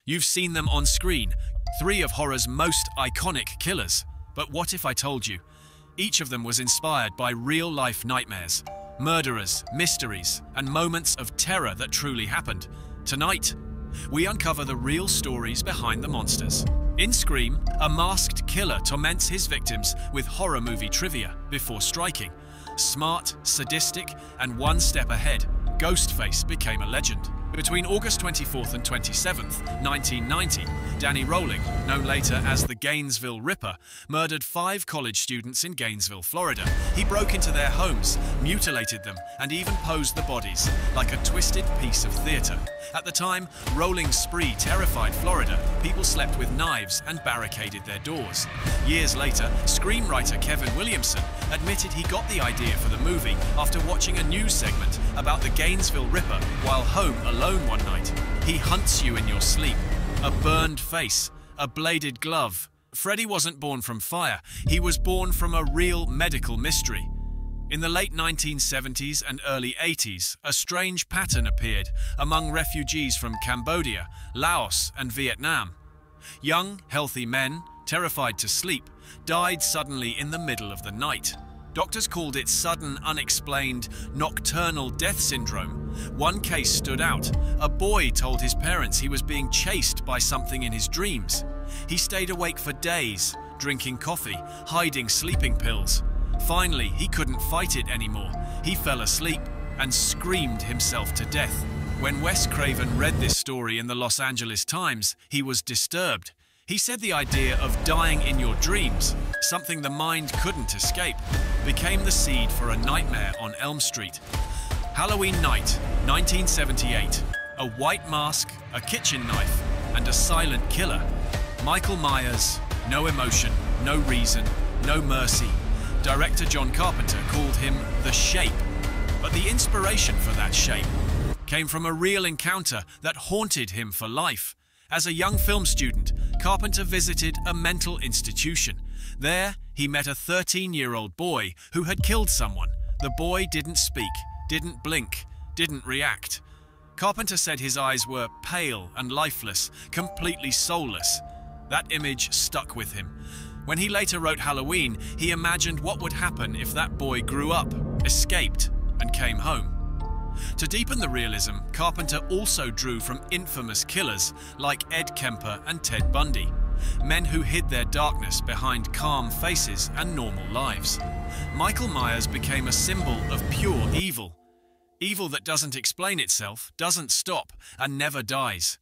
You've seen them on screen, three of horror's most iconic killers. But what if I told you? Each of them was inspired by real-life nightmares, murderers, mysteries, and moments of terror that truly happened. Tonight, we uncover the real stories behind the monsters. In Scream, a masked killer torments his victims with horror movie trivia before striking. Smart, sadistic, and one step ahead, Ghostface became a legend. Between August 24th and 27th, 1990, Danny Rolling, known later as the Gainesville Ripper, murdered 5 college students in Gainesville, Florida. He broke into their homes, mutilated them, and even posed the bodies like a twisted piece of theater. At the time, Rolling's spree terrified Florida. People slept with knives and barricaded their doors. Years later, screenwriter Kevin Williamson admitted he got the idea for the movie after watching a news segment about the Gainesville Ripper while home alone one night. He hunts you in your sleep. A burned face, a bladed glove. Freddy wasn't born from fire. He was born from a real medical mystery. In the late 1970s and early 80s, a strange pattern appeared among refugees from Cambodia, Laos, and Vietnam. Young, healthy men, terrified to sleep, died suddenly in the middle of the night. Doctors called it sudden, unexplained, nocturnal death syndrome. One case stood out. A boy told his parents he was being chased by something in his dreams. He stayed awake for days, drinking coffee, hiding sleeping pills. Finally, he couldn't fight it anymore. He fell asleep and screamed himself to death. When Wes Craven read this story in the Los Angeles Times, he was disturbed. He said the idea of dying in your dreams, something the mind couldn't escape, became the seed for a nightmare on Elm Street. Halloween night, 1978. A white mask, a kitchen knife, and a silent killer. Michael Myers, no emotion, no reason, no mercy. Director John Carpenter called him The Shape. But the inspiration for that shape came from a real encounter that haunted him for life. As a young film student, Carpenter visited a mental institution. There, he met a 13-year-old boy who had killed someone. The boy didn't speak, didn't blink, didn't react. Carpenter said his eyes were pale and lifeless, completely soulless. That image stuck with him. When he later wrote Halloween, he imagined what would happen if that boy grew up, escaped, and came home. To deepen the realism, Carpenter also drew from infamous killers like Ed Kemper and Ted Bundy, men who hid their darkness behind calm faces and normal lives. Michael Myers became a symbol of pure evil. Evil that doesn't explain itself, doesn't stop, and never dies.